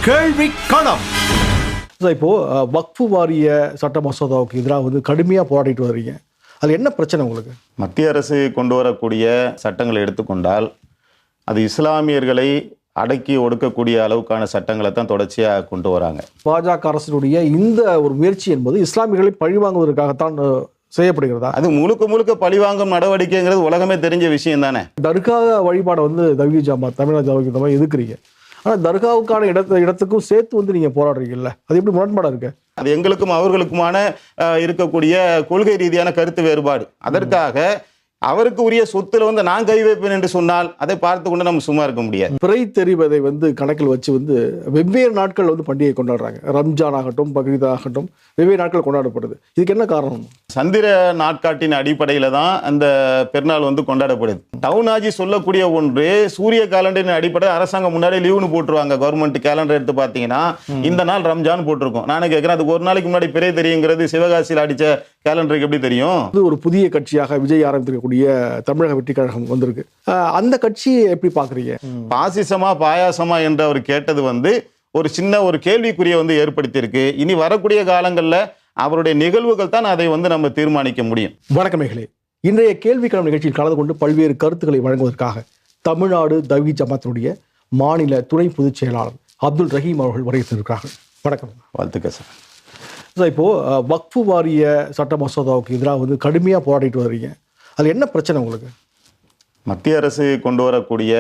கேள்வி களம். இப்போ வக்ஃபு வாரிய சட்ட மசோதாவுக்கு எதிராக வந்து கடுமையாக போராடிட்டு வர்றீங்க. அது என்ன பிரச்சனை உங்களுக்கு? மத்திய அரசு கொண்டு வரக்கூடிய சட்டங்களை எடுத்துக்கொண்டால் அது இஸ்லாமியர்களை அடக்கி ஒடுக்கக்கூடிய அளவுக்கான சட்டங்களை தான் தொடர்ச்சியாக கொண்டு வராங்க. பாஜக அரசினுடைய இந்த ஒரு முயற்சி என்பது இஸ்லாமியர்களை பழிவாங்குவதற்காகத்தான் செய்யப்படுகிறதா? அது முழுக்க முழுக்க பழிவாங்கும் நடவடிக்கைங்கிறது உலகமே தெரிஞ்ச விஷயம் தானே. தர்கா வழிபாடை வந்து தவ்ஹீத் ஜமாத் தமிழ்நாடு தவ்ஹீத் ஜமாத் எதுக்குறீங்க? ஆனால் தர்காவுக்கான இடத்துக்கும் சேர்த்து வந்து நீங்கள் போராடுறீங்கல்ல, அது எப்படி முரண்பாடாக இருக்கு? அது எங்களுக்கும் அவர்களுக்குமான இருக்கக்கூடிய கொள்கை ரீதியான கருத்து வேறுபாடு. அதற்காக அவருக்கு உரிய சொத்துல வந்து நான் கை வைப்பேன் என்று சொன்னால் அதை பார்த்து கொண்டு நம்ம சும்மா இருக்க முடியாது. பிறை தெரிவதை வந்து கணக்கில் வச்சு வந்து வெவ்வேறு நாட்கள் வந்து பண்டிகை கொண்டாடுறாங்க. ரம்ஜான் ஆகட்டும், பக்ரீத் ஆகட்டும், வெவ்வேறு நாட்கள் கொண்டாடப்படுது. இதுக்கு என்ன காரணம்? சந்திர நாட்காட்டின் அடிப்படையில தான் அந்த பெருநாள் வந்து கொண்டாடப்படுது. டவுன் ஆஜி சொல்லக்கூடிய ஒன்று சூரிய கேலண்டரின் அடிப்படையில் அரசாங்கம் முன்னாடி லீவுன்னு போட்டுருவாங்க. கவர்மெண்ட் கேலண்டர் எடுத்து பார்த்தீங்கன்னா இந்த நாள் ரம்ஜான் போட்டிருக்கும். நானே கேட்குறேன், அதுக்கு ஒரு நாளைக்கு முன்னாடி பிறை தெரியுங்கிறது சிவகாசியில் அடிச்ச கேலண்டருக்கு எப்படி தெரியும்? இது ஒரு புதிய கட்சியாக விஜய் ஆரம்பித்திருக்கக்கூடிய தமிழக வெற்றி கழகம் வந்திருக்கு. அந்த கட்சியை எப்படி பாக்குறீங்க? பாசிசமா பாயாசமா என்று அவர் கேட்டது வந்து ஒரு சின்ன ஒரு கேள்விக்குறியை வந்து ஏற்படுத்தியிருக்கு. இனி வரக்கூடிய காலங்களில் அவருடைய நிகழ்வுகள் தான் அதை வந்து நம்ம தீர்மானிக்க முடியும். வணக்கமேகளே, இன்றைய கேள்விக்கிழமை நிகழ்ச்சியில் கலந்து கொண்டு பல்வேறு கருத்துக்களை வழங்குவதற்காக தமிழ்நாடு தவ்ஹீத் ஜமாத்தினுடைய மாநில துணை பொதுச் செயலாளர் அப்துல் ரஹீம் அவர்கள் வருகிறார்கள். வணக்கம். வாழ்த்துக்கள் சார். இப்போ வக்ஃபு வாரிய சட்ட மசோதாவுக்கு எதிராக வந்து கடுமையாக போராடிட்டு வர்றீங்க. அது என்ன பிரச்சனை உங்களுக்கு? மத்திய அரசு கொண்டு வரக்கூடிய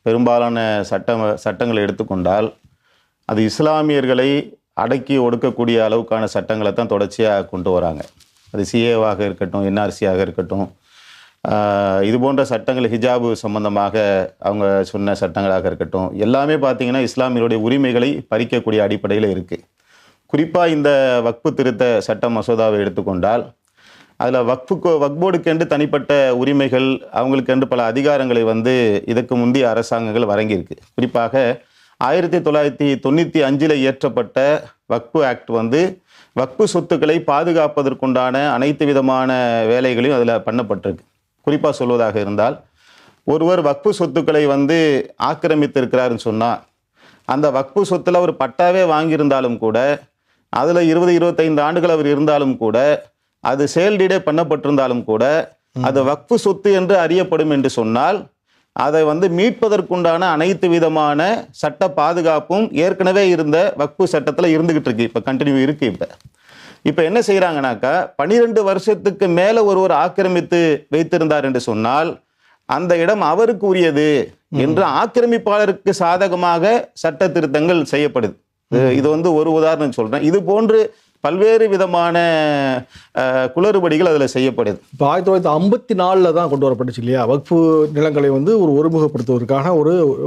பெரும்பாலான சட்டங்களை எடுத்துக்கொண்டால் அது இஸ்லாமியர்களை அடக்கி ஒடுக்கக்கூடிய அளவுக்கான சட்டங்களை தான் தொடர்ச்சியாக கொண்டு வராங்க. அது சிஏவாக இருக்கட்டும், என்ஆர்சியாக இருக்கட்டும், இது போன்ற சட்டங்கள், ஹிஜாபு சம்பந்தமாக அவங்க சொன்ன சட்டங்களாக இருக்கட்டும், எல்லாமே பார்த்தீங்கன்னா இஸ்லாமியருடைய உரிமைகளை பறிக்கக்கூடிய அடிப்படையில் இருக்குது. குறிப்பாக இந்த வக்ஃபு திருத்த சட்ட மசோதாவை எடுத்துக்கொண்டால் அதில் வக்போர்டுக்கென்று தனிப்பட்ட உரிமைகள், அவங்களுக்கென்று பல அதிகாரங்களை வந்து இதற்கு முந்தைய அரசாங்கங்கள் வழங்கியிருக்கு. குறிப்பாக 1995 இயற்றப்பட்ட வக்ஃபு ஆக்ட் வந்து வக்ஃபு சொத்துக்களை பாதுகாப்பதற்குண்டான அனைத்து விதமான வேலைகளையும் அதில் பண்ணப்பட்டிருக்கு. குறிப்பாக சொல்வதாக இருந்தால், ஒருவர் வக்ஃபு சொத்துக்களை வந்து ஆக்கிரமித்திருக்கிறாருன்னு சொன்னால் அந்த வக்ஃபு சொத்தில் அவர் பட்டாவே வாங்கியிருந்தாலும் கூட, அதில் 20-25 ஆண்டுகள் அவர் இருந்தாலும் கூட, அது சேல்டீடே பண்ணப்பட்டிருந்தாலும் கூட, அது வக்ஃபு சொத்து என்று அறியப்படும் என்று சொன்னால் அதை வந்து மீட்பதற்குண்டான அனைத்து விதமான சட்ட பாதுகாப்பும் ஏற்கனவே இருந்த வக்ஃபு சட்டத்தில் இருந்துகிட்டு இருக்கு. இப்போ கண்டினியூ இருக்கு. இப்போ என்ன செய்கிறாங்கனாக்கா, 12 வருஷத்துக்கு மேலே ஒருவர் ஆக்கிரமித்து வைத்திருந்தார் என்று சொன்னால் அந்த இடம் அவருக்கு உரியது என்று ஆக்கிரமிப்பாளருக்கு சாதகமாக சட்ட திருத்தங்கள் செய்யப்படுது. இது வந்து ஒரு உதாரணம் சொல்றேன். இது போன்று பல்வேறு விதமான குளறுபடிகள் அதில் செய்யப்படுது. இப்போ 1954 தான் கொண்டு வரப்பட்டுச்சு இல்லையா? வக்ஃபு நிலங்களை வந்து ஒரு ஒருமுகப்படுத்துவதற்கான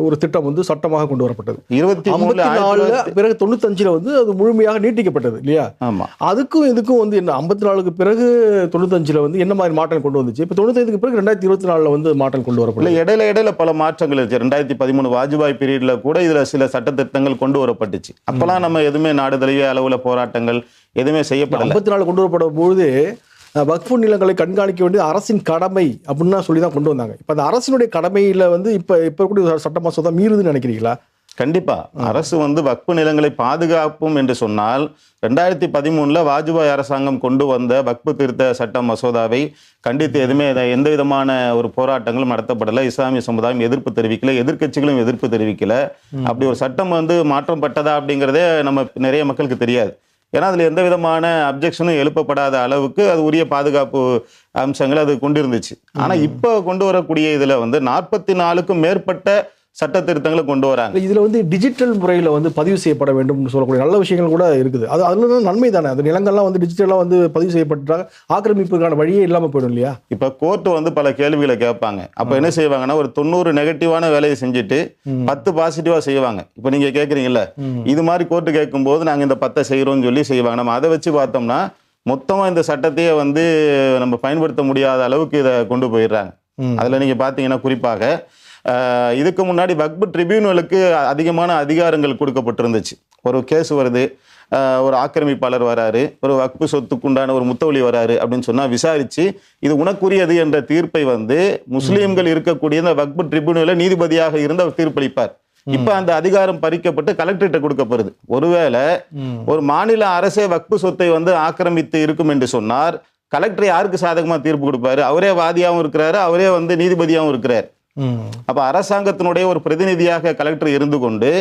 ஒரு திட்டம் வந்து சட்டமாக கொண்டு வரப்பட்டது. 54 பிறகு 95 வந்து அது முழுமையாக நீட்டிக்கப்பட்டது இல்லையா? ஆமா. அதுக்கும் இதுக்கும் வந்து என்ன, 54க்கு பிறகு 95 வந்து என்ன மாதிரி மாற்றம் கொண்டு வந்துச்சு? இப்போ 95க்கு பிறகு 2024 வந்து மாற்றம் கொண்டு வரப்படல. இடையில பல மாற்றங்கள் இருக்கு. 2013 வாஜ்பாய் பீரியட்ல கூட இதுல சில சட்ட திருத்தங்கள் கொண்டு வரப்பட்டுச்சு. அப்பெல்லாம் நம்ம எதுவுமே நாடு தழுவிய அளவுல போராட்டங்கள் எதுவுமே செய்யப்படல. 54 கொண்டு வரப்படும் பொழுது வக்ஃபு நிலங்களை கண்காணிக்க வேண்டியது அரசின் கடமை அப்படின்னு சொல்லி தான் கொண்டு வந்தாங்க. இப்போ அந்த அரசினுடைய கடமையில வந்து இப்போ கூட சட்ட மசோதா மீறுதுன்னு நினைக்கிறீங்களா? கண்டிப்பா. அரசு வந்து வக்ஃபு நிலங்களை பாதுகாப்பும் என்று சொன்னால் 2013 வாஜ்பாய் அரசாங்கம் கொண்டு வந்த வக்ஃபு திருத்த சட்ட மசோதாவை கண்டித்து எதுவுமே எந்த விதமான ஒரு போராட்டங்களும் நடத்தப்படலை. இஸ்லாமிய சமுதாயம் எதிர்ப்பு தெரிவிக்கல, எதிர்க்கட்சிகளும் எதிர்ப்பு தெரிவிக்கல. அப்படி ஒரு சட்டம் வந்து மாற்றம் பட்டதா அப்படிங்கிறதே நம்ம நிறைய மக்களுக்கு தெரியாது. ஏன்னா அதில் எந்த விதமான அப்ஜெக்ஷனும் எழுப்பப்படாத அளவுக்கு அது உரிய பாதுகாப்பு அம்சங்கள் அது கொண்டு இருந்துச்சு. ஆனால் இப்போ கொண்டு வரக்கூடிய இதில் வந்து 44க்கும் மேற்பட்ட சட்ட திருத்தங்களை கொண்டு வராங்க. இதில் வந்து டிஜிட்டல் முறையில் வந்து பதிவு செய்யப்பட வேண்டும் சொல்லக்கூடிய நல்ல விஷயங்கள் கூட இருக்குது. அதில் நன்மை தானே. அது நிலங்கள்லாம் வந்து டிஜிட்டலாக வந்து பதிவு செய்யப்பட்டால் ஆக்கிரமிப்புக்கான வழியே இல்லாமல் போயிடும் இல்லையா? இப்போ கோர்ட்டு வந்து பல கேள்விகளை கேட்பாங்க. அப்போ என்ன செய்வாங்கன்னா, ஒரு 90 நெகட்டிவான வேலையை செஞ்சுட்டு 10 பாசிட்டிவாக செய்வாங்க. இப்போ நீங்கள் கேட்குறீங்கல்ல, இது மாதிரி கோர்ட்டு கேட்கும்போது நாங்கள் இந்த 10 செய்கிறோம்னு சொல்லி செய்வாங்க. நம்ம அதை வச்சு பார்த்தோம்னா மொத்தமாக இந்த சட்டத்தையே வந்து நம்ம பயன்படுத்த முடியாத அளவுக்கு இதை கொண்டு போயிடுறாங்க. அதில் நீங்கள் பார்த்தீங்கன்னா குறிப்பாக இதுக்கு முன்னாடி வக்ஃபு ட்ரிபியூனலுக்கு அதிகமான அதிகாரங்கள் கொடுக்கப்பட்டிருந்துச்சு. ஒரு கேஸ் வருது, ஒரு ஆக்கிரமிப்பாளர் வராரு, ஒரு வக்ஃபு சொத்துக்குண்டான ஒரு முத்தவழி வராரு அப்படின்னு சொன்னால் விசாரித்து இது உனக்குரியது என்ற தீர்ப்பை வந்து முஸ்லீம்கள் இருக்கக்கூடிய இந்த வக்ஃபு ட்ரிபியூனலில் நீதிபதியாக இருந்து அவர் தீர்ப்பளிப்பார். இப்ப அந்த அதிகாரம் பறிக்கப்பட்டு கலெக்டர்கிட்ட கொடுக்கப்படுது. ஒருவேளை ஒரு மாநில அரசே வக்பு சொத்தை வந்து ஆக்கிரமித்து இருக்கும் என்று சொன்னார், கலெக்டர் யாருக்கு சாதகமா தீர்ப்பு கொடுப்பாரு? அவரே வாதியாவும் இருக்கிறாரு, அவரே வந்து நீதிபதியாவும் இருக்கிறார். அப்ப அரசாங்கத்தினுடைய ஒரு பிரதிநிதியாக கலெக்டர் இருந்து கொண்டு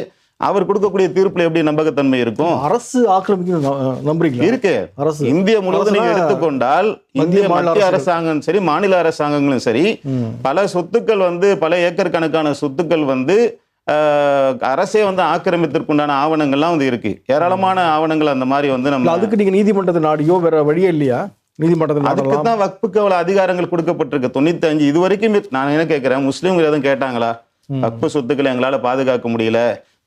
அவர் கொடுக்கக்கூடிய தீர்ப்புல எப்படி நம்பகத்தன்மை இருக்கும்? அரசு ஆக்கிரமிக்கும் நம்புறீங்களா? இருக்கு. அரசு இந்திய முழுவதும் நீங்க எடுத்துக்கொண்டால் இந்திய மத்திய அரசாங்கம் சரி, மாநில அரசாங்கங்களும் சரி, பல சொத்துக்கள் வந்து பல ஏக்கர் கணக்கான சொத்துக்கள் வந்து அரசே வந்து ஆக்கிரமித்திற்குண்டான ஆவணங்கள்லாம் வந்து இருக்கு. ஏராளமான ஆவணங்கள் அந்த மாதிரி வந்து நம்ம அதுக்கு நீங்க நீதிமன்றத்தை நாடியோ வேற வழியே இல்லையா? அதுக்கு தான் வக்புக்கு அவ்வளவு அதிகாரங்கள் கொடுக்கப்பட்டிருக்கு. 95 இது வரைக்கும் நான் என்ன கேட்கிறேன், முஸ்லீம்கள் எதுவும் கேட்டாங்களா? வக்பு சொத்துக்களை எங்களால பாதுகாக்க முடியல,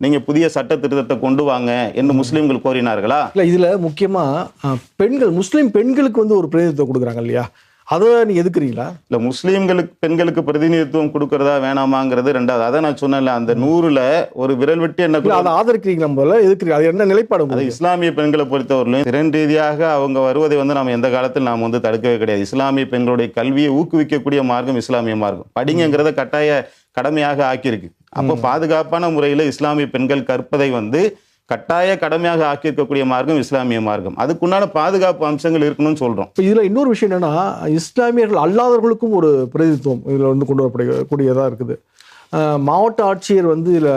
நீங்க புதிய சட்ட திருத்தத்தை கொண்டு வாங்க என்று முஸ்லீம்கள் கோரினார்களா? இல்ல, இதுல முக்கியமா பெண்கள், முஸ்லீம் பெண்களுக்கு வந்து ஒரு பிரதிநிதித்துவம் கொடுக்குறாங்க இல்லையா? அதை நீ எதுக்குறீங்களா? இல்ல, முஸ்லீம்களுக்கு பெண்களுக்கு பிரதிநிதித்துவம் கொடுக்கறதா வேணாமாங்கிறது ரெண்டாவது. அதை நான் சொன்னேன்ல, அந்த 100ல ஒரு விரல் வெட்டி என்ன அதை ஆதரிக்கிறீங்களா? முதல்ல எதுக்குறீங்க? அது என்ன நிலைப்பாடு? அது இஸ்லாமிய பெண்களை பொறுத்தவரையிலும் திறன் ரீதியாக அவங்க வருவதை வந்து நம்ம எந்த காலத்தில் நாம் வந்து தடுக்கவே கிடையாது. இஸ்லாமிய பெண்களுடைய கல்வியை ஊக்குவிக்கக்கூடிய மார்க்கம் இஸ்லாமிய மார்க்கம். படிங்கிறத கட்டாய கடமையாக ஆக்கியிருக்கு. அப்போ பாதுகாப்பான முறையில் இஸ்லாமிய பெண்கள் கற்பதை வந்து கட்டாய கடமையாக ஆக்கியிருக்கக்கூடிய மார்க்கம் இஸ்லாமிய மார்க்கம். அதுக்குண்டான பாதுகாப்பு அம்சங்கள் இருக்கணும்னு சொல்றோம். இப்போ இதுல இன்னொரு விஷயம் என்னன்னா, இஸ்லாமியர்கள் அல்லாதவர்களுக்கும் ஒரு பிரதிநிதித்துவம் இதுல வந்து கொண்டு வரப்படக்கூடியதா இருக்குது. மாவட்ட ஆட்சியர் வந்து இதில்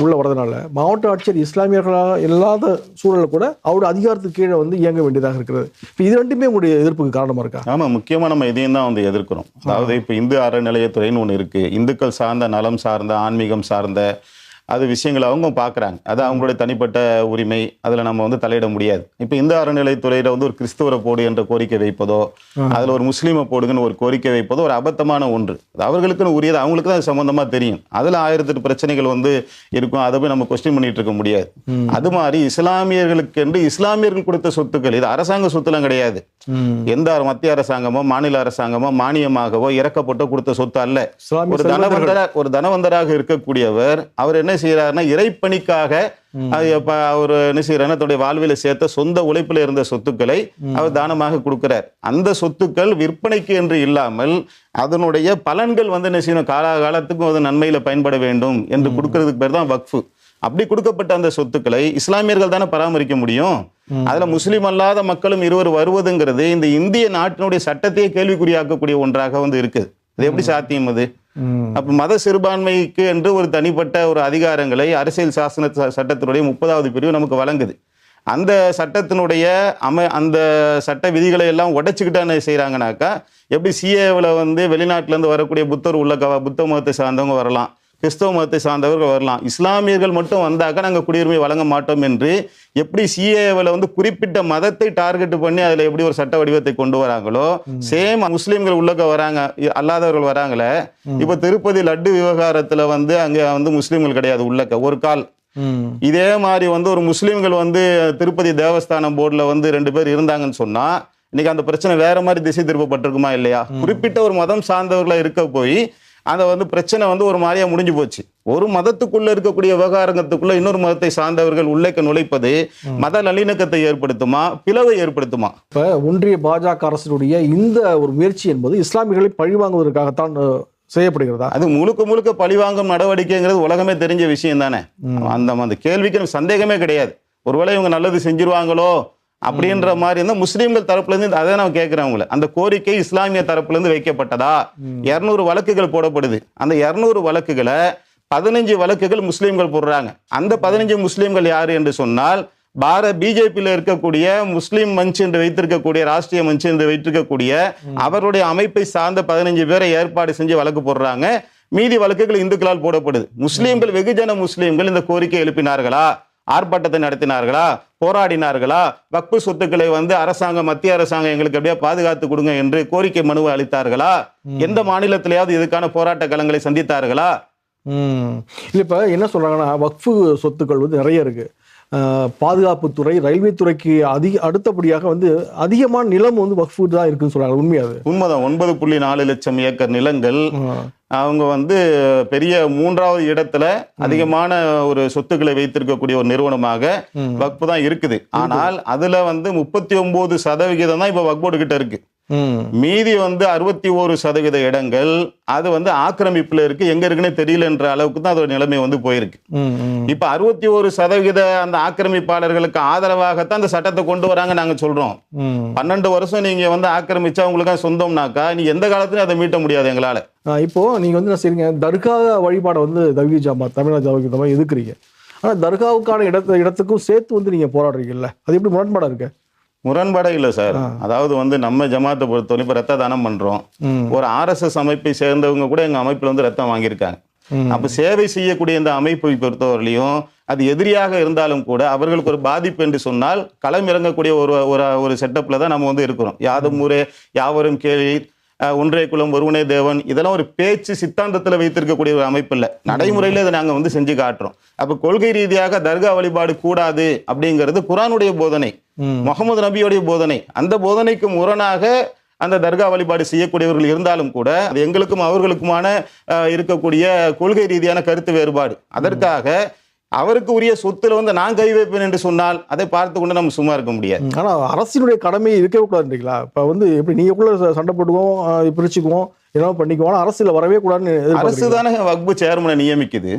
உள்ள வரதுனால மாவட்ட ஆட்சியர் இஸ்லாமியர்களாக இல்லாத சூழலில் கூட அவருடைய அதிகாரத்துக்கு கீழே வந்து இயங்க வேண்டியதாக இருக்கிறது. இப்போ இது ரெண்டுமே உங்களுடைய எதிர்ப்புக்கு காரணமாக இருக்கா? ஆமாம், முக்கியமாக நம்ம இதையும் தான் வந்து எதிர்க்கிறோம். அதாவது இப்போ இந்து அறநிலையத்துறைன்னு ஒன்று இருக்குது. இந்துக்கள் சார்ந்த, நலம் சார்ந்த, ஆன்மீகம் சார்ந்த அது விஷயங்களை அவங்க பார்க்குறாங்க. அது அவங்களுடைய தனிப்பட்ட உரிமை, அதில் நம்ம வந்து தலையிட முடியாது. இப்போ இந்த அறநிலையத்துறையில் வந்து ஒரு கிறிஸ்தவரை போடு என்ற கோரிக்கை வைப்பதோ, அதில் ஒரு முஸ்லீமை போடுங்கன்னு ஒரு கோரிக்கை வைப்பதோ ஒரு அபத்தமான ஒன்று. அது அவர்களுக்குன்னு உரியது, அவங்களுக்கு தான் சம்பந்தமாக தெரியும். அதில் 1008 பிரச்சனைகள் வந்து இருக்கும். அதை போய் நம்ம கொஸ்டின் பண்ணிட்டு இருக்க முடியாது. அது மாதிரி இஸ்லாமியர்களுக்கு என்று இஸ்லாமியர்கள் கொடுத்த சொத்துக்கள், இது அரசாங்க சொத்துலாம் கிடையாது. எந்த மத்திய அரசாங்கமோ மாநில அரசாங்கமோ மானியமாகவோ இறக்கப்பட்டோ கொடுத்த சொத்து அல்ல. ஒரு தனவந்தராக இருக்கக்கூடியவர் அவர் என்ன செய்யறாருன்னா, இறைப்பணிக்காக அவர் என்ன செய்யறாருன்னா, தன்னுடைய வாழ்வில சேர்த்த சொந்த உழைப்புல இருந்த சொத்துக்களை அவர் தானமாக கொடுக்கிறார். அந்த சொத்துக்கள் விற்பனைக்கு என்று இல்லாமல் அதனுடைய பலன்கள் வந்து என்ன செய்யணும், காலகாலத்துக்கும் அது நன்மையில பயன்பட வேண்டும் என்று கொடுக்கறதுக்கு பேர் தான் வக்ஃபு. அப்படி கொடுக்கப்பட்ட அந்த சொத்துக்களை இஸ்லாமியர்கள் தானே பராமரிக்க முடியும். அதுல முஸ்லீம் அல்லாத மக்களும் இருவர் வருவதுங்கிறது இந்த இந்திய நாட்டினுடைய சட்டத்தையே கேள்விக்குறியாக்கக்கூடிய ஒன்றாக வந்து இருக்குது. அது எப்படி சாத்தியம்? அது அப்ப மத சிறுபான்மைக்கு என்று ஒரு தனிப்பட்ட ஒரு அதிகாரங்களை அரசியல் சாசன சட்டத்தினுடைய 30வது பிரிவு நமக்கு வழங்குது. அந்த சட்டத்தினுடைய அந்த சட்ட விதிகளை எல்லாம் உடைச்சுக்கிட்டு செய்யறாங்கனாக்கா, எப்படி சிஏவில் வந்து வெளிநாட்டுல இருந்து வரக்கூடிய புத்தர் உள்ள புத்த மதத்தை சார்ந்தவங்க வரலாம், கிறிஸ்தவ மதத்தை சார்ந்தவர்கள் வரலாம், இஸ்லாமியர்கள் மட்டும் வந்தாக்க நாங்கள் குடியுரிமை வழங்க மாட்டோம் என்று எப்படி சிஏவில் வந்து குறிப்பிட்ட மதத்தை டார்கெட் பண்ணி அதில் எப்படி ஒரு சட்ட வடிவத்தை கொண்டு வராங்களோ, சேம் முஸ்லீம்கள் உள்ளக்க வராங்க, அல்லாதவர்கள் வராங்களே. இப்போ திருப்பதி லட்டு விவகாரத்தில் வந்து அங்கே வந்து முஸ்லீம்கள் கிடையாது உள்ளக்க ஒரு கால். இதே மாதிரி வந்து ஒரு முஸ்லீம்கள் வந்து திருப்பதி தேவஸ்தானம் போர்டில் வந்து 2 பேர் இருந்தாங்கன்னு சொன்னா இன்னைக்கு அந்த பிரச்சனை வேற மாதிரி திசை திருப்பப்பட்டிருக்குமா இல்லையா? குறிப்பிட்ட ஒரு மதம் சார்ந்தவர்களா இருக்க போய் அந்த வந்து பிரச்சனை வந்து ஒரு மாதிரியா முடிஞ்சு போச்சு. ஒரு மதத்துக்குள்ள இருக்கக்கூடிய விவகாரத்துக்குள்ள இன்னொரு மதத்தை சார்ந்தவர்கள் உள்ளே நுழைப்பது மத நல்லிணக்கத்தை ஏற்படுத்துமா, பிளவை ஏற்படுத்துமா? இப்ப ஒன்றிய பாஜக அரசுடைய இந்த ஒரு முயற்சி என்பது இஸ்லாமியர்களை பழிவாங்குவதற்காகத்தான் செய்யப்படுகிறதா? அது முழுக்க முழுக்க பழிவாங்கும் நடவடிக்கைங்கிறது உலகமே தெரிஞ்ச விஷயம் தானே. அந்த கேள்விக்கு சந்தேகமே கிடையாது. ஒருவேளை இவங்க நல்லது செஞ்சிருவாங்களோ அப்படின்ற மாதிரி இருந்தா முஸ்லீம்கள் தரப்புல இருந்து அதை நான் கேட்கிறேன். அந்த கோரிக்கை இஸ்லாமிய தரப்புல இருந்து வைக்கப்பட்டதா? 200 வழக்குகள் போடப்படுது. அந்த 200 வழக்குகளை 15 வழக்குகள் முஸ்லீம்கள் போடுறாங்க. அந்த 15 முஸ்லீம்கள் யாரு என்று சொன்னால், பிஜேபியில் இருக்கக்கூடிய முஸ்லீம் மஞ்ச் என்று வைத்திருக்கக்கூடிய, ராஷ்டிரிய மஞ்ச் என்று வைத்திருக்கக்கூடிய அவருடைய அமைப்பை சார்ந்த 15 பேரை ஏற்பாடு செஞ்சு வழக்கு போடுறாங்க. மீதி வழக்குகள் இந்துக்களால் போடப்படுது. முஸ்லீம்கள், வெகுஜன முஸ்லீம்கள் இந்த கோரிக்கை எழுப்பினார்களா, ஆர்ப்பாட்டத்தை நடத்தினார்களா, போராடினார்களா, வக்பு சொத்துக்களை வந்து அரசாங்கம், மத்திய அரசாங்கம் எங்களுக்கு எப்படியா பாதுகாத்து கொடுங்க என்று கோரிக்கை மனுவை அளித்தார்களா? எந்த மாநிலத்திலேயாவது இதுக்கான போராட்ட களங்களை சந்தித்தார்களா? இப்ப என்ன சொல்றாங்கன்னா, வக்ஃபு சொத்துக்கள் வந்து நிறைய இருக்கு. பாதுகாப்புத்துறை, ரயில்வே துறைக்கு அடுத்தபடியாக வந்து அதிகமான நிலம் வந்து வக்ஃபு தான் இருக்குன்னு சொல்றாங்க. உண்மையாது? உண்மைதான். 9.4 லட்சம் ஏக்கர் நிலங்கள் அவங்க வந்து பெரிய 3வது இடத்துல அதிகமான ஒரு சொத்துக்களை வைத்திருக்கக்கூடிய ஒரு நிறுவனமாக வக்ஃபு தான் இருக்குது. ஆனால் அதுல வந்து 39% தான் இப்ப வக்ஃப் போர்டு கிட்ட இருக்கு. மீதி வந்து 61% இடங்கள் அது வந்து ஆக்கிரமிப்புல இருக்கு, எங்க இருக்குன்னே தெரியலன்ற அளவுக்கு தான் அதோட நிலைமை வந்து போயிருக்கு. இப்ப 61% அந்த ஆக்கிரமிப்பாளர்களுக்கு ஆதரவாகத்தான் அந்த சட்டத்தை கொண்டு வராங்க நாங்க சொல்றோம். 12 வருஷம் நீங்க வந்து ஆக்கிரமிச்சா உங்களுக்கு சொந்தம்னாக்கா நீ எந்த காலத்துலயும் அதை மீட்ட முடியாது எங்களால. இப்போ நீங்க வந்து என்ன செய்றீங்க, தர்கா வழிபாடை வந்து தவ்ஹீத் ஜமாத், தமிழ்நாடு தவ்ஹீத் ஜமாத் எதுக்குறீங்க. ஆனா தர்காவுக்கான இடத்துக்கும் சேர்த்து வந்து நீங்க போராடுறீங்கல்ல, அது எப்படி முரண்பாடா இருக்கு? முரண்பாடே இல்லை சார். அதாவது வந்து நம்ம ஜமாத்தை பொறுத்தவரை இப்போ ரத்த தானம் பண்றோம். ஒரு RSS அமைப்பை சேர்ந்தவங்க கூட எங்க அமைப்புல வந்து ரத்தம் வாங்கியிருக்காங்க. அப்ப சேவை செய்யக்கூடிய இந்த அமைப்பை பொறுத்தவரையிலையும் அது எதிரியாக இருந்தாலும் கூட அவர்களுக்கு ஒரு பாதிப்பு என்று சொன்னால் களம் இறங்கக்கூடிய ஒரு செட்டப்ல தான் நம்ம வந்து இருக்கிறோம். யாதும் ஊரே யாவரும் கேளீர், ஒன்றே குலம் ஒருவனே தேவன், இதெல்லாம் ஒரு பேச்சு சித்தாந்தத்துல வைத்திருக்கக்கூடிய ஒரு அமைப்பு இல்லை, நடைமுறையில இதை நாங்க வந்து செஞ்சு காட்டுறோம். அப்ப கொள்கை ரீதியாக தர்கா வழிபாடு கூடாது அப்படிங்கிறது குர்ஆனுடைய போதனை, முகமது நபியோடைய போதனை. அந்த போதனைக்கு முரணாக அந்த தர்கா வழிபாடு செய்யக்கூடியவர்கள் இருந்தாலும் கூட அது எங்களுக்கும் அவர்களுக்குமான இருக்கக்கூடிய கொள்கை ரீதியான கருத்து வேறுபாடு. அதற்காக அவருக்கு உரிய சொத்துல வந்து நான் கை வைப்பேன் என்று சொன்னால் அதை பார்த்து கொண்டு நம்ம சும்மா இருக்க முடியாது. ஆனா அரசினுடைய கடமை இருக்கவே கூடாதுன்றீங்களா? இப்ப வந்து எப்படி நீங்களுக்குள்ள சண்டை போட்டுக்குவோம், பிரிச்சுக்குவோம், என்ன பண்ணிக்குவோம், அரசியல வரவே கூடாதுன்னு அரசு தானே வக்பு சேர்மனை நியமிக்குது.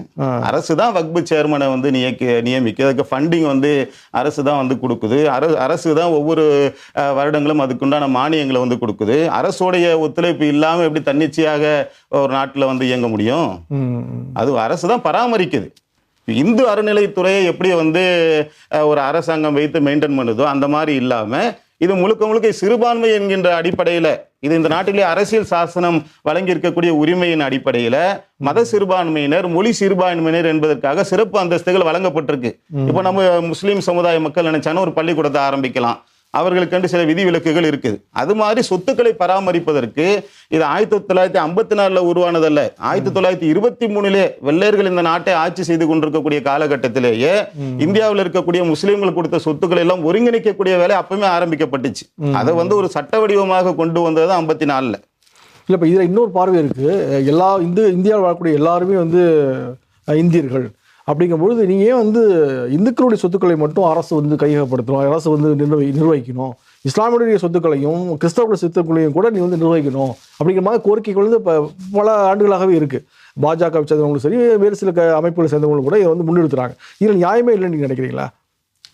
அரசு தான் வக்பு சேர்மனை வந்து நியமிக்குது. அதுக்கு ஃபண்டிங் வந்து அரசு தான் வந்து கொடுக்குது. அரசு தான் ஒவ்வொரு வருடங்களும் அதுக்குண்டான மானியங்களை வந்து கொடுக்குது. அரசோடைய ஒத்துழைப்பு இல்லாம எப்படி தன்னிச்சையாக ஒரு நாட்டுல வந்து இயங்க முடியும்? அது அரசு தான் பராமரிக்குது. இந்து அறநிலைத்துறையை எப்படி வந்து ஒரு அரசாங்கம் வைத்து மெயின்டைன் பண்ணுதோ அந்த மாதிரி இல்லாம இது முழுக்க முழுக்க சிறுபான்மை என்கின்ற அடிப்படையில, இது இந்த நாட்டிலே அரசியல் சாசனம் வழங்கி இருக்கக்கூடிய உரிமையின் அடிப்படையில மத சிறுபான்மையினர், மொழி சிறுபான்மையினர் என்பதற்காக சிறப்பு அந்தஸ்துகள் வழங்கப்பட்டிருக்கு. இப்ப நம்ம முஸ்லீம் சமுதாய மக்கள் நினைச்சாலும் ஒரு பள்ளிக்கூடத்தை ஆரம்பிக்கலாம், அவர்களுக்கு சில விதிவிலக்குகள் இருக்குது. அது மாதிரி சொத்துக்களை பராமரிப்பதற்கு இது 1954 உருவானதல்ல, 1923 வெள்ளையர்கள் இந்த நாட்டை ஆட்சி செய்து கொண்டிருக்கக்கூடிய காலகட்டத்திலேயே இந்தியாவில் இருக்கக்கூடிய முஸ்லீம்கள் கொடுத்த சொத்துக்களை எல்லாம் ஒருங்கிணைக்கக்கூடிய வேலை அப்பவுமே ஆரம்பிக்கப்பட்டுச்சு. அதை வந்து ஒரு சட்ட வடிவமாக கொண்டு வந்தது 54. இல்லை, இப்போ இதில் இன்னொரு பார்வை இருக்கு. இந்தியாவில் வாழக்கூடிய எல்லாருமே வந்து இந்தியர்கள் அப்படிங்கும்பொழுது நீங்கள் ஏன் வந்து இந்துக்களுடைய சொத்துக்களை மட்டும் அரசு வந்து கையகப்படுத்தணும், அரசு வந்து நிர்வகிக்கணும், இஸ்லாமியுடைய சொத்துக்களையும் கிறிஸ்தவர்களுடைய சொத்துக்களையும் கூட நீ வந்து நிர்வகிக்கணும் அப்படிங்கிற மாதிரி கோரிக்கைகள் வந்து இப்போ பல ஆண்டுகளாகவே இருக்குது. பாஜக சேர்ந்தவங்களும் சரி, வேறு சில அமைப்புகளை சேர்ந்தவங்களும் கூட இதை வந்து முன்னிறுத்துறாங்க. இதில் நியாயமே இல்லைன்னு நீங்கள் நினைக்கிறீங்களா?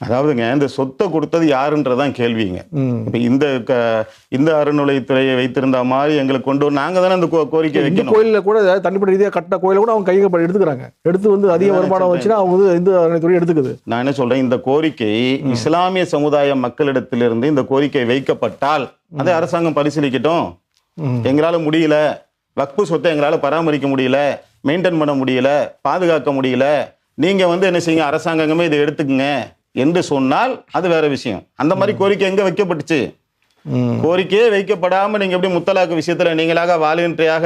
அதாவதுங்க, இந்த சொத்தை கொடுத்தது யாருன்றதான் கேள்விங்க. இப்ப இந்த அறநிலைத்துறையை வைத்திருந்த மாதிரி எங்களுக்கு கொண்டு நாங்க தானே அந்த கோரிக்கை வைக்கணும். கோயிலில் கூட தனிப்பட்ட ரீதியாக கட்டின கோயில கூட அவங்க கையகப்பட எடுத்துக்கிறாங்க, எடுத்து வந்து அதிக வருமானம் வச்சுன்னா அவங்க வந்து இந்த அறநிலைத்துறை எடுத்துக்குது. நான் என்ன சொல்றேன், இந்த கோரிக்கை இஸ்லாமிய சமுதாய மக்களிடத்திலிருந்து இந்த கோரிக்கை வைக்கப்பட்டால் அதை அரசாங்கம் பரிசீலிக்கட்டும். எங்களால முடியல, வக்பு சொத்தை எங்களால பராமரிக்க முடியல, மெயின்டைன் பண்ண முடியல, பாதுகாக்க முடியல, நீங்க வந்து என்ன செய்யுங்க, அரசாங்கமே இதை எடுத்துக்குங்க என்று சொன்னால் அது வேற விஷயம். அந்த மாதிரி கோரிக்கை எங்க வைக்கப்பட்டுச்சு? கோரிக்கையே வைக்கப்படாம நீங்க எப்படி முத்தலாக்கு விஷயத்துல நீங்களாக வாலண்டரியாக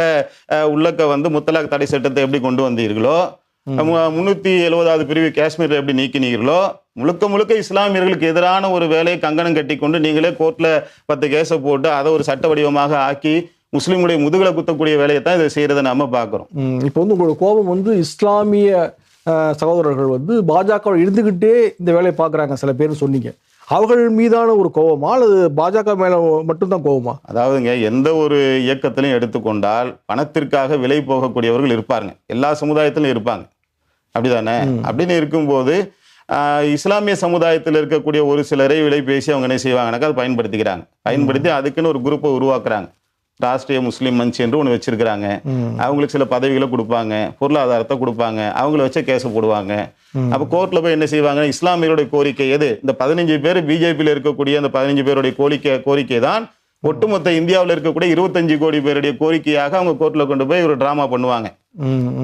உள்ளக்க வந்து முத்தலாக் தடை சட்டத்தை எப்படி கொண்டு வந்தீர்களோ, 370வது பிரிவு காஷ்மீர்ல எப்படி நீக்கினீர்களோ, முழுக்க முழுக்க இஸ்லாமியர்களுக்கு எதிரான ஒரு வேலையை கங்கணம் கட்டி கொண்டு நீங்களே கோர்ட்ல 10 கேஸை போட்டு அதை ஒரு சட்ட வடிவமாக ஆக்கி முஸ்லீம்களுடைய முதுகலை குத்தக்கூடிய வேலையை தான் இதை செய்யறதை நம்ம பார்க்கிறோம். இப்போ வந்து உங்களோட கோபம் வந்து இஸ்லாமிய சகோதரர்கள் வந்து பாஜக இருந்துகிட்டே இந்த வேலையை பார்க்குறாங்க சில பேர் சொன்னீங்க, அவர்கள் மீதான ஒரு கோபமா அல்லது பாஜக மேல மட்டும்தான் கோபமா? அதாவதுங்க, எந்த ஒரு இயக்கத்திலையும் எடுத்துக்கொண்டால் பணத்திற்காக விலை போகக்கூடியவர்கள் இருப்பாருங்க, எல்லா சமுதாயத்திலும் இருப்பாங்க, அப்படிதானே? அப்படின்னு இருக்கும்போது இஸ்லாமிய சமுதாயத்தில் இருக்கக்கூடிய ஒரு சிலரை விலை பேசி அவங்க என்ன செய்வாங்கன்னாக்கா அதை பயன்படுத்தி அதுக்குன்னு ஒரு குரூப்பை உருவாக்குறாங்க. ராஷ்டிரிய முஸ்லீம் மஞ்ச் என்று ஒன்று வச்சிருக்கிறாங்க. அவங்களுக்கு சில பதவிகளை கொடுப்பாங்க, பொருளாதாரத்தை கொடுப்பாங்க, அவங்கள வச்ச கேஸை போடுவாங்க. அப்போ கோர்ட்ல போய் என்ன செய்வாங்க, இஸ்லாமியருடைய கோரிக்கை எது? இந்த 15 பேர் பிஜேபியில் இருக்கக்கூடிய அந்த 15 பேருடைய கோரிக்கை தான் ஒட்டுமொத்த இந்தியாவில் இருக்கக்கூடிய 25 கோடி பேருடைய கோரிக்கையாக அவங்க கோர்ட்ல கொண்டு போய் ஒரு டிராமா பண்ணுவாங்க.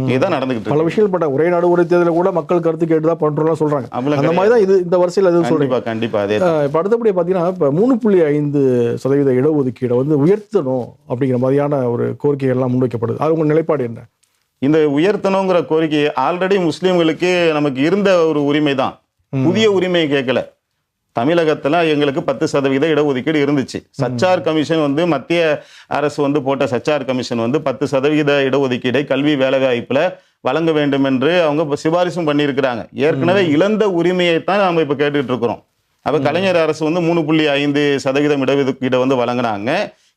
இதுதான் நடந்துகிட்டு பல விஷயங்கள் பண்ண ஒரே நாடு ஒரே தேர்தலில் கூட மக்கள் கருத்து கேட்டுதான் பண்றோம் சொல்றாங்க. அந்த மாதிரி தான் இது இந்த வரிசையில் எதுவும் சொல்றீங்க? கண்டிப்பா. அதே இப்போ அடுத்தபடி பார்த்தீங்கன்னா இப்போ 3.5% இடஒதுக்கீடை வந்து உயர்த்தணும் அப்படிங்கிற மாதிரியான ஒரு கோரிக்கைகள்லாம் முன்வைக்கப்படுது. அது உங்க நிலைப்பாடு என்ன? இந்த உயர்த்தணுங்கிற கோரிக்கை ஆல்ரெடி முஸ்லீம்களுக்கு நமக்கு இருந்த ஒரு உரிமை தான், புதிய உரிமையை கேட்கல. தமிழகத்துல எங்களுக்கு 10% இடஒதுக்கீடு இருந்துச்சு. சச்சார் கமிஷன் வந்து மத்திய அரசு வந்து போட்ட சச்சார் கமிஷன் வந்து 10% இடஒதுக்கீடை கல்வி வேலைவாய்ப்புல வழங்க வேண்டும் என்று அவங்க சிபாரிசும் பண்ணியிருக்கிறாங்க. ஏற்கனவே இழந்த உரிமையை தான் நாம இப்ப கேட்டுட்டு இருக்கிறோம். அப்ப கலைஞர் அரசு வந்து 3.5% இடஒதுக்கீடை வந்து வழங்கினாங்க.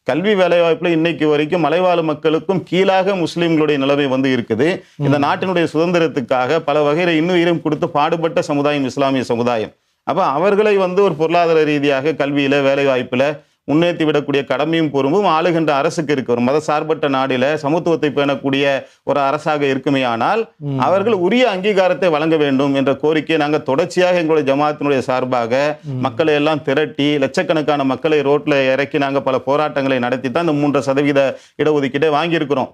கல்வி வேலைவாய்ப்புல இன்னைக்கு வரைக்கும் மலைவாழ் மக்களுக்கும் கீழாக முஸ்லிம்களுடைய நிலைமை வந்து இருக்குது. இந்த நாட்டினுடைய சுதந்திரத்துக்காக பல வகையில இன்னுயிரும் கொடுத்து பாடுபட்ட சமுதாயம் இஸ்லாமிய சமுதாயம். அப்ப அவர்களை வந்து ஒரு பொருளாதார ரீதியாக கல்வியில வேலை வாய்ப்புல முன்னேற்றி விடக்கூடிய கடமையும் பொறுப்பும் ஆளுகின்ற அரசுக்கு இருக்கு. ஒரு மத சார்பற்ற நாடில சமத்துவத்தை பேணக்கூடிய ஒரு அரசாக இருக்குமே ஆனால் அவர்கள் உரிய அங்கீகாரத்தை வழங்க வேண்டும் என்ற கோரிக்கையை நாங்கள் தொடர்ச்சியாக எங்களுடைய ஜமாத்தினுடைய சார்பாக மக்களை எல்லாம் திரட்டி லட்சக்கணக்கான மக்களை ரோட்ல இறக்கி நாங்கள் பல போராட்டங்களை நடத்தி தான் இந்த 3% இடஒதுக்கீட்டை வாங்கியிருக்கிறோம்.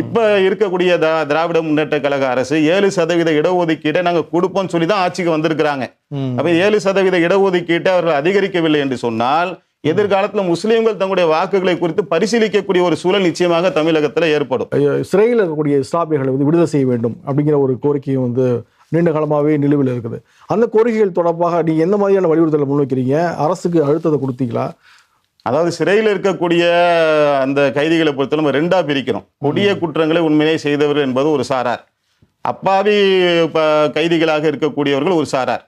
இப்ப இருக்கக்கூடிய திராவிட முன்னேற்ற கழக அரசு 7% இடஒதுக்கீட்டை நாங்கள் கொடுப்போம்னு சொல்லி தான் ஆட்சிக்கு வந்திருக்கிறாங்க. அப்ப 7% இடஒதுக்கீட்டை அவர்கள் அதிகரிக்கவில்லை என்று சொன்னால் எதிர்காலத்தில் முஸ்லீம்கள் தங்களுடைய வாக்குகளை குறித்து பரிசீலிக்கக்கூடிய ஒரு சூழல் நிச்சயமாக தமிழகத்தில் ஏற்படும். சிறையில் இருக்கக்கூடிய இஸ்லாமியர்களை வந்து விடுதலை செய்ய வேண்டும் அப்படிங்கிற ஒரு கோரிக்கையும் வந்து நீண்ட காலமாகவே நிலுவையில் இருக்குது. அந்த கோரிக்கைகள் தொடர்பாக நீங்கள் எந்த மாதிரியான வலியுறுத்தலை முன்வைக்கிறீங்க? அரசுக்கு அழுத்தத்தை கொடுத்தீங்களா? அதாவது சிறையில் இருக்கக்கூடிய அந்த கைதிகளை பொறுத்த நம்ம 2ஆ பிரிக்கிறோம். கொடிய குற்றங்களை உண்மையிலே செய்தவர்கள் என்பது ஒரு சாரார், அப்பாவி கைதிகளாக இருக்கக்கூடியவர்கள் ஒரு சாரார்.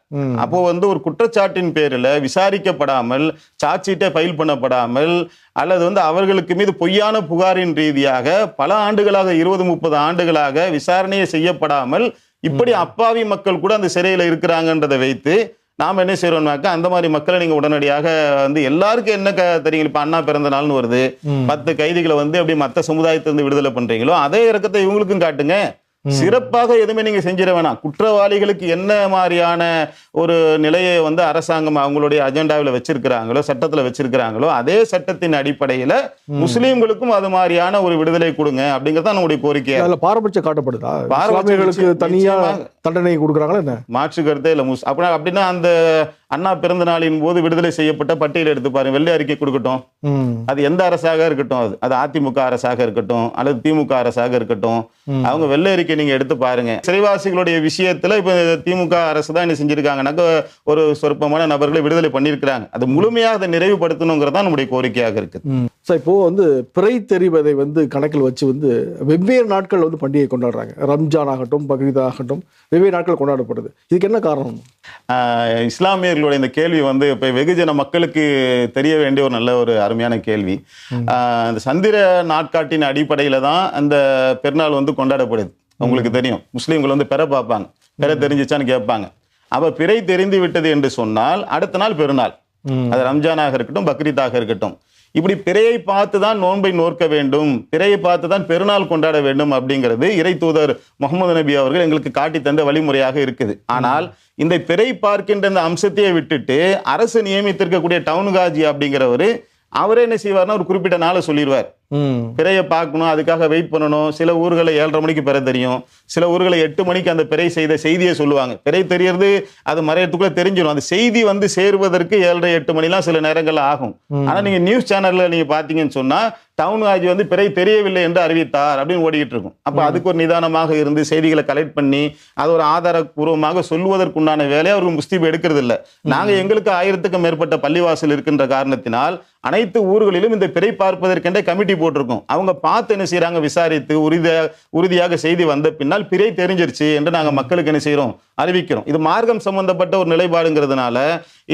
அப்போ வந்து ஒரு குற்றச்சாட்டின் பேரில் விசாரிக்கப்படாமல், சார்ஜ் ஷீட்டை ஃபைல் பண்ணப்படாமல், அல்லது வந்து அவர்களுக்கு மீது பொய்யான புகாரின் ரீதியாக பல ஆண்டுகளாக 20-30 ஆண்டுகளாக விசாரணையை செய்யப்படாமல் இப்படி அப்பாவி மக்கள் கூட அந்த சிறையில் இருக்கிறாங்கன்றதை வைத்து நாம் என்ன செய்யறோம்னாக்கா, அந்த மாதிரி மக்களை நீங்க உடனடியாக வந்து எல்லாருக்கும் என்ன தெரியும், இப்ப அண்ணா பிறந்த நாள்னு வருது, 10 கைதிகளை வந்து அப்படி மற்ற சமுதாயத்திலிருந்து விடுதலை பண்றீங்களோ அதே இறக்கத்தை இவங்களுக்கும் காட்டுங்க. சிறப்பாக எதுவுமே நீங்க செஞ்சிட வேணாம். குற்றவாளிகளுக்கு என்ன மாதிரியான ஒரு நிலையை வந்து அரசாங்கம் அவங்களுடைய அஜெண்டாவில் வச்சிருக்கிறாங்களோ, சட்டத்தில் வச்சிருக்கிறாங்களோ, அதே சட்டத்தின் அடிப்படையில முஸ்லீம்களுக்கும் அது மாதிரியான ஒரு விடுதலை கொடுங்க அப்படிங்கறத நம்முடைய கோரிக்கை. பாரபட்சம் காட்டப்படுதா? பாரபட்சங்களுக்கு தனியா தண்டனை கொடுக்குறாங்களா என்ன? மாற்று கருத்தே இல்ல. அப்படின்னா அந்த அண்ணா பிறந்த நாளின் போது விடுதலை செய்யப்பட்ட பட்டியல் எடுத்து பாருங்க, வெள்ளை அறிக்கை கொடுக்கட்டும். அது எந்த அரசாக இருக்கட்டும், அது அதிமுக அரசாக இருக்கட்டும் அல்லது திமுக அரசாக இருக்கட்டும், அவங்க வெள்ளை அறிக்கை நீங்க எடுத்து பாருங்க. சிறைவாசிகளுடைய விஷயத்துல இப்ப திமுக அரசு தான் என்ன செஞ்சிருக்காங்கன்னாக்க ஒரு சொற்பமான நபர்களை விடுதலை பண்ணியிருக்கிறாங்க. அது முழுமையாக அதை நிறைவுபடுத்தணுங்கிறதா நம்முடைய கோரிக்கையாக இருக்கு. இப்போ வந்து பிறை தெரிவதை வந்து கணக்கில் வச்சு வந்து வெவ்வேறு நாட்கள் வந்து பண்டிகை கொண்டாடுறாங்க. ரம்ஜான் ஆகட்டும், பக்ரீத் ஆகட்டும், வெவ்வேறு நாட்கள் கொண்டாடப்படுது. இதுக்கு என்ன காரணம்? இஸ்லாமியர்களுடைய இந்த கேள்வி வந்து இப்ப வெகுஜன மக்களுக்கு தெரிய வேண்டிய ஒரு நல்ல ஒரு அருமையான கேள்வி. இந்த சந்திர நாட்காட்டின் அடிப்படையில தான் அந்த பெருநாள் வந்து கொண்டாடப்படுது. உங்களுக்கு தெரியும், முஸ்லீம்கள் வந்து பெற பார்ப்பாங்க, பெற தெரிஞ்சிச்சான்னு கேட்பாங்க. அப்ப பிறை தெரிந்து விட்டது என்று சொன்னால் அடுத்த நாள் பெருநாள். அது ரம்ஜானாக இருக்கட்டும், பக்ரீத்தாக இருக்கட்டும், இப்படி பிறையை பார்த்து தான் நோன்பை நோக்க வேண்டும், பிறையை பார்த்து தான் பெருநாள் கொண்டாட வேண்டும் அப்படிங்கிறது இறை தூதர் முகமது நபி அவர்கள் எங்களுக்கு காட்டி தந்த வழிமுறையாக இருக்குது. ஆனால் இந்த பிறை பார்க்கின்ற இந்த அம்சத்தையே விட்டுட்டு அரசு நியமித்திருக்கக்கூடிய டவுன் காஜி அப்படிங்கிறவரு அவரே என்ன செய்வார்னா ஒரு குறிப்பிட்ட நாளை சொல்லிடுவார். பிறையை பார்க்கணும், அதுக்காக வெயிட் பண்ணணும். சில ஊர்களை 7:30 மணிக்கு பிறை தெரியும், சில ஊர்களை 8 மணிக்கு அந்த பிறை செய்த செய்தியை சொல்லுவாங்க. பிறை தெரியறது அது மறையத்துக்குள்ள தெரிஞ்சிடும். அந்த செய்தி வந்து சேருவதற்கு 7:30-8 மணிலாம் சில நேரங்கள்ல ஆகும். ஆனா நீங்க நியூஸ் சேனல்ல நீங்க பாத்தீங்கன்னு சொன்னா டவுன் ஆஜி வந்து பிறை தெரியவில்லை என்று அறிவித்தார் அப்படின்னு ஓடிக்கிட்டு இருக்கும். அப்ப அதுக்கு ஒரு நிதானமாக இருந்து செய்திகளை கலெக்ட் பண்ணி அது ஒரு ஆதாரபூர்வமாக சொல்லுவதற்குண்டான வேலையை அவர்கள் முஸ்தீப் எடுக்கிறது இல்லை. நாங்க எங்களுக்கு 1000க்கும் மேற்பட்ட பள்ளிவாசல் இருக்கின்ற காரணத்தினால் அனைத்து ஊர்களிலும் இந்த பிறை பார்ப்பதற்கென்றே கமிட்டி போட்டிருக்கோம். அவங்க பார்த்து என்ன செய்யறாங்க, விசாரித்து உறுதியாக செய்தி வந்த பின்னால் பிறை தெரிஞ்சிருச்சு என்று நாங்க மக்களுக்கு என்ன செய்யறோம், அறிவிக்கிறோம். இது மார்க்கம் சம்பந்தப்பட்ட ஒரு நிலைப்பாடுங்கிறதுனால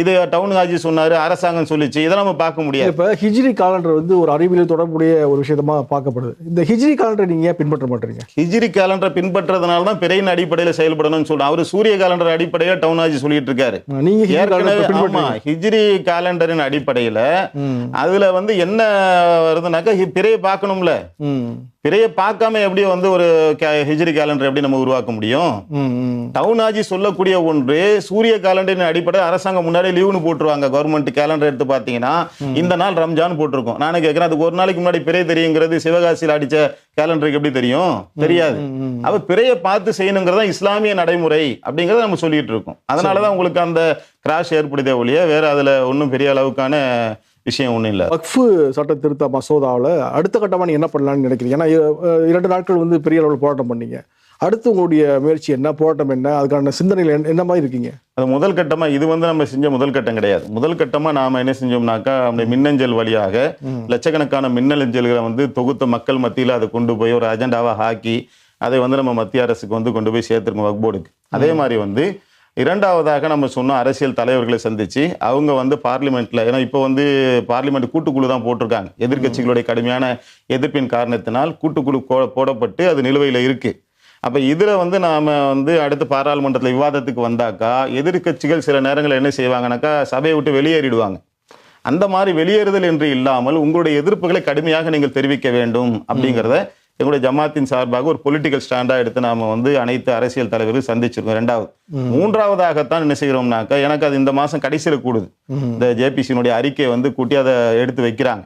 இது டவுன் ஆஜி சொன்னாரு, அரசாங்கம் சொல்லிச்சு, இதெல்லாம் நம்ம பார்க்க முடியாது. இப்ப ஹிஜ்ரி காலண்டர் வந்து ஒரு அறிவியல் தொடர்புடைய ஒரு விஷயமா பார்க்கப்படுது. இந்த ஹிஜ்ரி காலண்டர் நீங்க ஏன் பின்பற்ற மாட்டீங்க? ஹிஜ்ரி காலண்டர் பின்பற்றதுனால தான் பிறையின் அடிப்படையில் செயல்படணும்னு சொல்றோம். அவரு சூரிய காலண்டர் அடிப்படையில் டவுன் ஆஜி சொல்லிட்டு இருக்காரு. நீங்க ஹிஜ்ரி காலண்டரின் அடிப்படையில அதுல வந்து என்ன வருதுனாக்கா பிறையை பார்க்கணும்ல, பிறையை பார்க்காம எப்படி வந்து ஒரு ஹிஜ்ரி காலண்டர் எப்படி நம்ம உருவாக்க முடியும்? டவுன் ஆஜி சொல்லக்கூடிய ஒன்று சூரிய காலண்டரின் அடிப்படையில் அரசாங்கம் முன்னாடி லீவுன்னு போட்டுருவாங்க. கவர்மெண்ட் கேலண்டர் எடுத்து பார்த்தீங்கன்னா இந்த நாள் ரம்ஜான் போட்டிருக்கோம். நானே கேட்கிறேன், அதுக்கு ஒரு நாளைக்கு முன்னாடி பிறை தெரியுங்கிறது சிவகாசியில் அடிச்ச கேலண்டருக்கு எப்படி தெரியும்? தெரியாது. அப்ப பிறையை பார்த்து செய்யணுங்கிறதா இஸ்லாமிய நடைமுறை அப்படிங்கிறத நம்ம சொல்லிட்டு இருக்கோம். அதனாலதான் உங்களுக்கு அந்த கிராஷ் ஏற்படுதே ஒழிய வேற அதுல ஒன்றும் பெரிய அளவுக்கான விஷயம் ஒன்றும் இல்லை. வக்ஃப் சட்ட திருத்த மசோதாவில் அடுத்த கட்டமாக நீங்க என்ன பண்ணலாம்னு நினைக்கிறீங்க? ஏன்னா 2 நாட்கள் வந்து பெரிய அளவில் போராட்டம் பண்ணீங்க. அடுத்து உங்களுடைய முயற்சி என்ன, போராட்டம் என்ன, அதுக்கான சிந்தனைகள் என்ன மாதிரி இருக்கீங்க? அது முதல் கட்டமா இது வந்து நம்ம செஞ்ச முதல் கட்டம் கிடையாது. முதல் கட்டமா நாம என்ன செஞ்சோம்னாக்கா அந்த மின்னஞ்சல் வழியாக லட்சக்கணக்கான மின்னஞ்சல்களை வந்து தொகுத்த மக்கள் மத்தியில் அதை கொண்டு போய் ஒரு அஜெண்டாவாக ஆக்கி அதை வந்து நம்ம மத்திய அரசுக்கு வந்து கொண்டு போய் சேர்த்துருக்கோம், வக்ஃப் போர்டுக்கு. அதே மாதிரி வந்து இரண்டாவதாக நம்ம சொன்ன அரசியல் தலைவர்களை சந்தித்து அவங்க வந்து பார்லிமெண்ட்டில், ஏன்னா இப்போ வந்து பார்லிமெண்ட் கூட்டுக்குழு தான் போட்டிருக்காங்க, எதிர்க்கட்சிகளுடைய கடுமையான எதிர்ப்பின் காரணத்தினால் கூட்டுக்குழு போடப்பட்டு அது நிலுவையில் இருக்குது. அப்போ இதில் வந்து நாம் வந்து அடுத்து பாராளுமன்றத்தில் விவாதத்துக்கு வந்தாக்கா எதிர்க்கட்சிகள் சில நேரங்களில் என்ன செய்வாங்கனாக்கா சபையை விட்டு வெளியேறிடுவாங்க. அந்த மாதிரி வெளியேறுதல் என்று இல்லாமல் உங்களுடைய எதிர்ப்புகளை கடுமையாக நீங்கள் தெரிவிக்க வேண்டும் அப்படிங்கிறத எங்களுடைய ஜமாத்தின் சார்பாக ஒரு பொலிட்டிக்கல் ஸ்டாண்டா எடுத்து நாம வந்து அனைத்து அரசியல் தலைவர்கள் சந்திச்சிருக்கோம். ரெண்டாவது, மூன்றாவதாகத்தான் என்ன செய்கிறோம்னாக்கா, எனக்கு அது இந்த மாதம் கடைசியில் கூடுது, இந்த ஜேபிசியினுடைய அறிக்கை வந்து கூட்டி அதை எடுத்து வைக்கிறாங்க.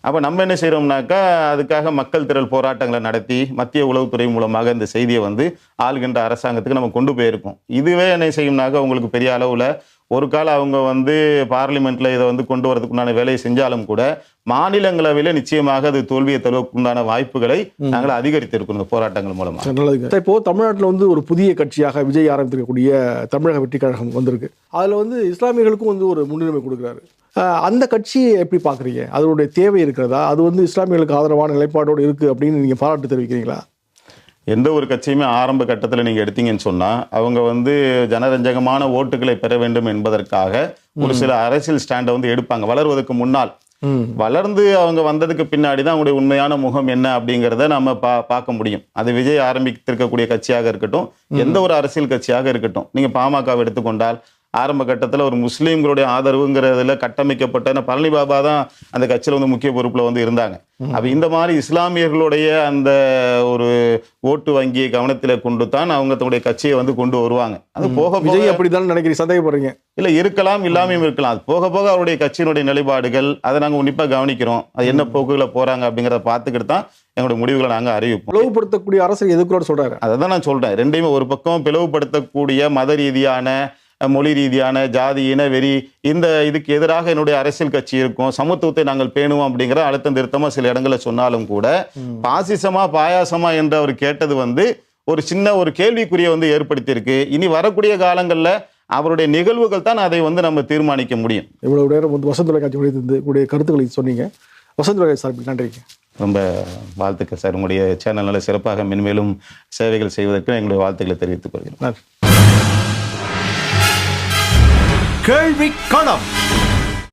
அப்போ நம்ம என்ன செய்கிறோம்னாக்கா, அதுக்காக மக்கள் திரள் போராட்டங்களை நடத்தி மத்திய உளவுத்துறை மூலமாக இந்த செய்தியை வந்து ஆளுகின்ற அரசாங்கத்துக்கு நம்ம கொண்டு போயிருக்கோம். இதுவே என்ன செய்யும்னாக்கா உங்களுக்கு பெரிய அளவில் ஒரு காலம் அவங்க வந்து பார்லிமெண்ட்ல இதை வந்து கொண்டு வரதுக்குண்டான வேலையை செஞ்சாலும் கூட மாநிலங்களவையில் நிச்சயமாக அது தோல்வியை தருவதற்குண்டான வாய்ப்புகளை நாங்கள் அதிகரித்திருக்கோம் இந்த போராட்டங்கள் மூலமாக. நல்லதுங்க. இப்போ தமிழ்நாட்டில் வந்து ஒரு புதிய கட்சியாக விஜய் ஆரம்பித்திருக்கக்கூடிய தமிழக வெற்றி கழகம் வந்திருக்கு. அதில் வந்து இஸ்லாமியர்களுக்கும் வந்து ஒரு முன்னுரிமை கொடுக்குறாரு. அந்த கட்சியை எப்படி பார்க்குறீங்க? அதனுடைய தேவை இருக்கிறதா? அது வந்து இஸ்லாமியர்களுக்கு ஆதரவான நிலைப்பாடோடு இருக்குது அப்படின்னு நீங்கள் பாராட்டு தெரிவிக்கிறீங்களா? எந்த ஒரு கட்சியுமே ஆரம்ப கட்டத்தில் நீங்கள் எடுத்தீங்கன்னு சொன்னால் அவங்க வந்து ஜனரஞ்சகமான ஓட்டுகளை பெற வேண்டும் என்பதற்காக ஒரு சில அரசியல் ஸ்டாண்டை வந்து எடுப்பாங்க வளர்வதற்கு முன்னால். வளர்ந்து அவங்க வந்ததுக்கு பின்னாடி தான் அவங்களுடைய உண்மையான முகம் என்ன அப்படிங்கிறத நம்ம பார்க்க முடியும். அது விஜய் ஆரம்பித்திருக்கக்கூடிய கட்சியாக இருக்கட்டும், எந்த ஒரு அரசியல் கட்சியாக இருக்கட்டும். நீங்கள் பாமகவை எடுத்துக்கொண்டால் ஆரம்ப கட்டத்தில் ஒரு முஸ்லீம்களுடைய ஆதரவுங்கிறதுல கட்டமைக்கப்பட்ட பழனி பாபா தான் அந்த கட்சியில் வந்து முக்கிய பொறுப்பில் வந்து இருந்தாங்க. அப்போ இந்த மாதிரி இஸ்லாமியர்களுடைய அந்த ஒரு ஓட்டு வங்கியை கவனத்தில் கொண்டு தான் அவங்க தன்னுடைய கட்சியை வந்து கொண்டு வருவாங்க. அது போக விஜய் அப்படிதான் நினைக்கிறீங்க? சந்தேகப்படுறீங்க? இல்லை, இருக்கலாம், இல்லாமையும் இருக்கலாம். அது போக போக அவருடைய கட்சியினுடைய நிலைப்பாடுகள் அதை நாங்கள் உன்னிப்பாக கவனிக்கிறோம். அது என்ன போக்குகளை போகிறாங்க அப்படிங்கிறத பார்த்துக்கிட்டு தான் எங்களுடைய முடிவுகளை நாங்கள் அறிவிப்போம். பிளவுபடுத்தக்கூடிய அரசு எதுக்குள்ள சொல்கிறாரு? அதை தான் நான் சொல்கிறேன். ரெண்டையுமே, ஒரு பக்கம் பிளவுபடுத்தக்கூடிய மத ரீதியான, மொழி ரீதியான, ஜாதி, இன வெறி, இந்த இதுக்கு எதிராக என்னுடைய அரசியல் கட்சி இருக்கும், சமத்துவத்தை நாங்கள் பேணுவோம் அப்படிங்கிற அழுத்தம் திருத்தமாக சில இடங்களில் சொன்னாலும் கூட பாசிசமா பாயாசமா என்று அவர் கேட்டது வந்து ஒரு சின்ன ஒரு கேள்விக்குறியை வந்து ஏற்படுத்தியிருக்கு. இனி வரக்கூடிய காலங்களில் அவருடைய நிகழ்வுகள் தான் அதை வந்து நம்ம தீர்மானிக்க முடியும். இவ்வளவு நேரம் வந்து வசந்த் தொலைக்காட்சி கருத்துக்களை சொன்னீங்க. வசந்த் தொலைக்காட்சி சார், நன்றிங்க. ரொம்ப வாழ்த்துக்கள் சார். உங்களுடைய சேனலில் சிறப்பாக மென்மேலும் சேவைகள் செய்வதற்கு எங்களுடைய வாழ்த்துக்களை தெரிவித்துக் கொள்கிறேன். கேள்வி களம்.